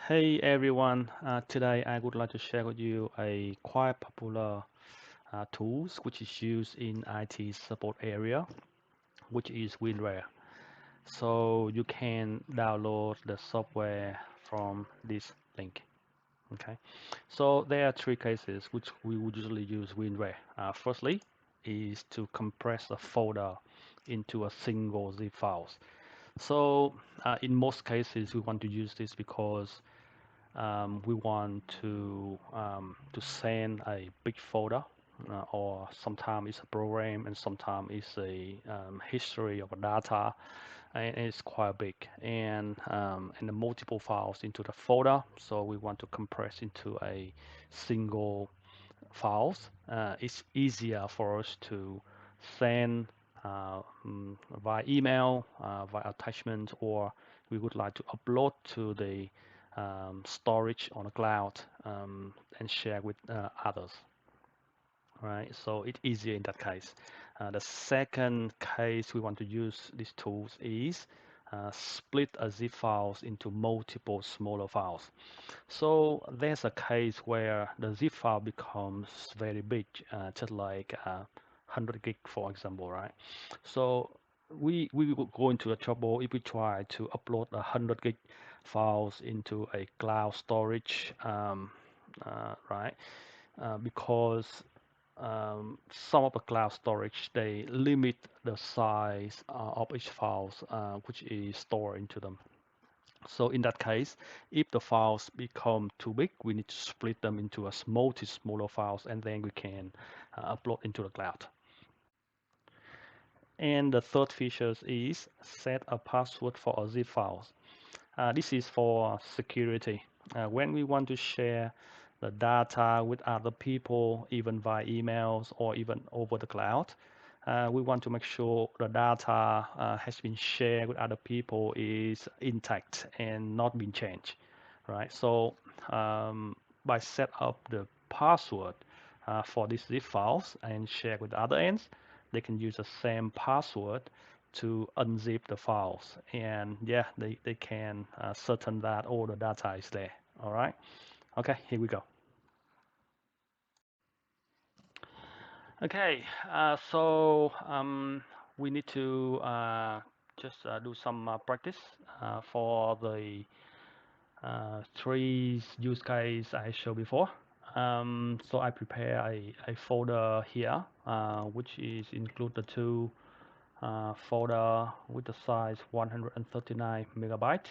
Hey everyone, today I would like to share with you a quite popular tools which is used in IT support area, which is Winrar. So you can download the software from this link. Okay, so there are three cases which we would usually use Winrar. Firstly, is to compress a folder into a single zip files. So in most cases, we want to use this because we want to send a big folder, or sometimes it's a program, and sometimes it's a history of a data, and it's quite big, and the multiple files into the folder. So we want to compress into a single files. It's easier for us to send via email, via attachment, or we would like to upload to the storage on the cloud and share with others. Right, so it's easier in that case. The second case we want to use these tools is split a zip files into multiple smaller files. So there's a case where the zip file becomes very big, just like 100 gig, for example, right? So we will go into a trouble if we try to upload 100 gig files into a cloud storage, right? Because some of the cloud storage they limit the size of each files which is stored into them. So in that case, if the files become too big, we need to split them into a smaller files, and then we can upload into the cloud. And the third feature is set a password for a zip files. This is for security. When we want to share the data with other people, even via emails or even over the cloud, we want to make sure the data has been shared with other people is intact and not been changed, right? So by set up the password for these zip files and share with other ends, they can use the same password to unzip the files, and yeah, they can certain that all the data is there. All right, okay, here we go. Okay, so we need to just do some practice for the three use case I showed before. So I prepare a folder here, which is include the two folder with the size 139 megabyte.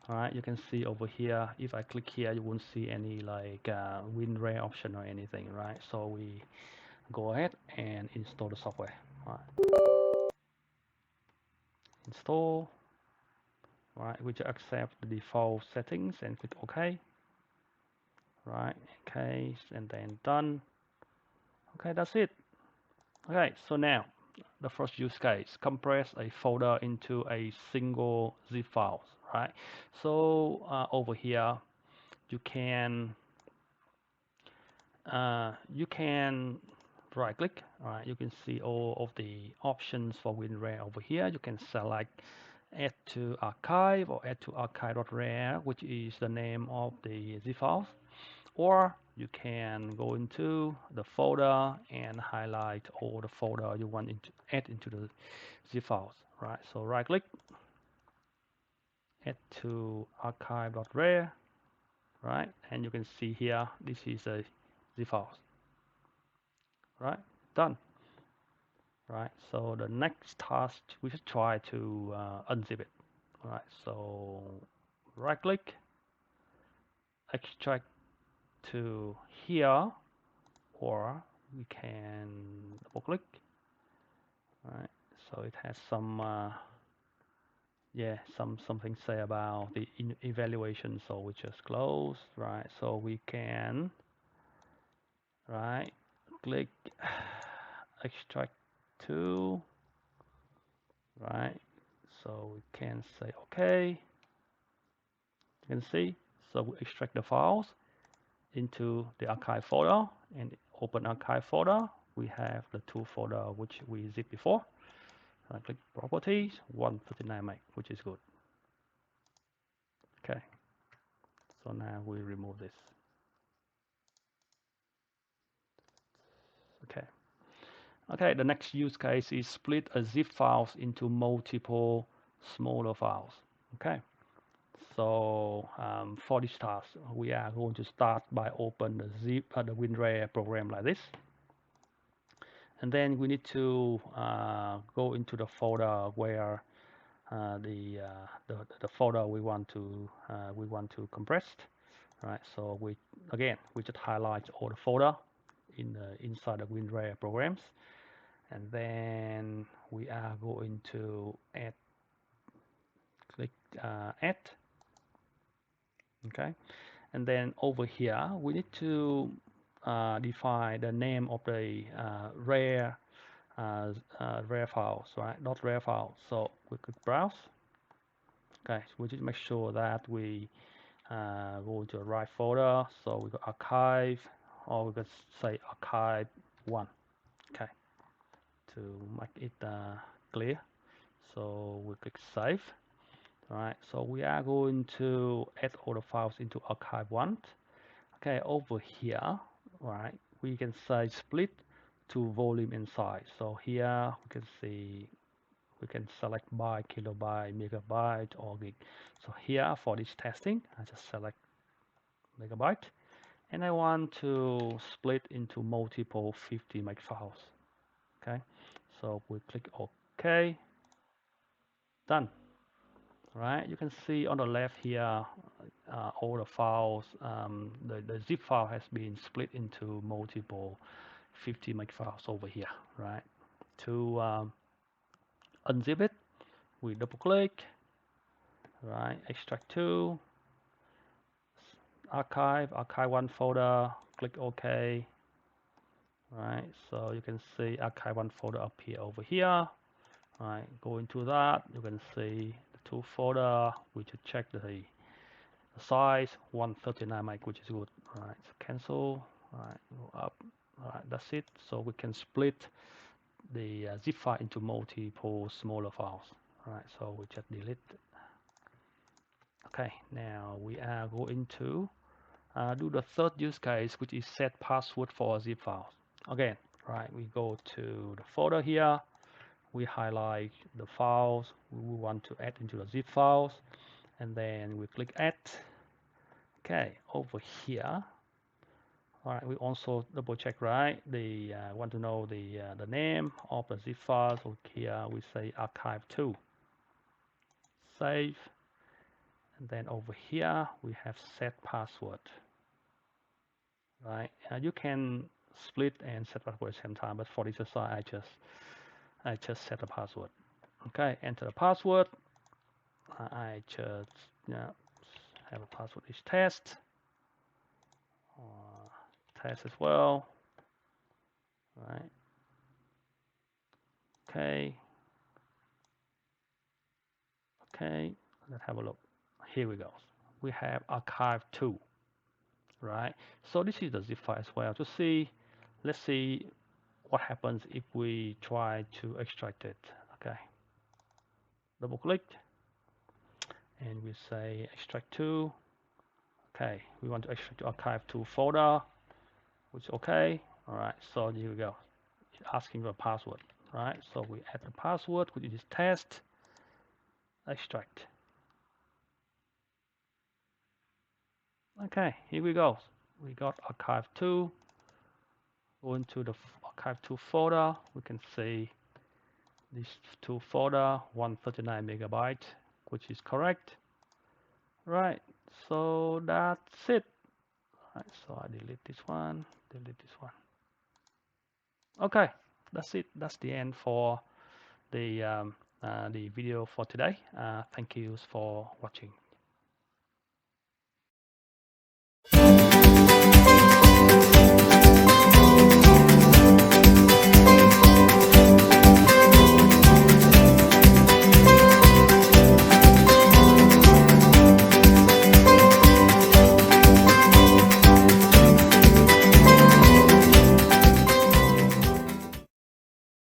All right, you can see over here, if I click here, you won't see any like WinRAR option or anything, right? So we go ahead and install the software. All right, install. All right, we just accept the default settings and click OK. Right, okay, and then done. Okay, that's it. Okay, so now the first use case, compress a folder into a single zip file, right? So over here, you can right click, all right? You can see all of the options for WinRAR over here. You can select add to archive or add to archive.rar, which is the name of the zip files, or you can go into the folder and highlight all the folder you want to add into the zip files, right? So right click, add to archive.rar, right? And you can see here, this is a zip file, right? Done, right? So the next task, we should try to unzip it, right? So right click, extract to here, or we can double click. Right, so it has some yeah, something say about the evaluation, so we just close, right? So we can, right, click extract to, right? So we can say okay. You can see, so we extract the files into the archive folder, and open archive folder. We have the two folder which we zip before. I click properties, 139 meg, which is good. Okay, So now we remove this. Okay. Okay, the next use case is split a zip files into multiple smaller files. Okay. So for this task, we are going to start by open the Winrar program like this, and then we need to go into the folder where the folder we want to compress. Right. So we just highlight all the folder inside the Winrar programs, and then we are going to click add. Okay. And then over here, we need to define the name of the rare files, right? Not rare files. So we could browse. Okay, so we just make sure that we go to the right folder. So we go archive, or we could say archive one. Okay, to make it clear. So we click save. All right. So we are going to add all the files into archive one. Okay, over here, right, we can say split to volume and size. So here we can see we can select byte, kilobyte, megabyte, or gig. So here for this testing, I just select megabyte, and I want to split into multiple 50 meg files. Okay, so we click OK, done. Right, you can see on the left here all the files, the zip file has been split into multiple 50 meg files over here, right? To unzip it, we double click, right? Extract to, archive one folder, click OK, right? So you can see archive one folder up here over here, right? Go into that, you can see the two folder, we should check the size 139 meg, which is good. All right, so cancel. All right, go up. All right, that's it. So we can split the zip file into multiple smaller files. All right, so we just delete. Okay, now we are going to do the third use case, which is set password for zip files. Again, right, we go to the folder here. We highlight the files we want to add into the zip files, and then we click add. Okay, over here, all right, we also double check, right? The want to know the name of the zip file. So here we say archive2, save, and then over here we have set password, right? You can split and set password at the same time, but for this exercise, I just set a password. Okay, enter the password. I just have a password is test, test as well, right? Okay. Okay, let's have a look. Here we go. We have archive2, right? So this is the zip file as well. To see, let's see what happens if we try to extract it. Okay, double click, and we say extract2. Okay, we want to extract to archive2 folder, which is okay. All right, so here we go. It's asking for a password, right? So we add the password, which is test, extract. Okay, here we go. We got archive2. Go into the archive2 folder. We can see these two folder, 139 megabyte, which is correct. Right, so that's it. Right, so I delete this one, delete this one. Okay, that's it. That's the end for the video for today. Thank you for watching.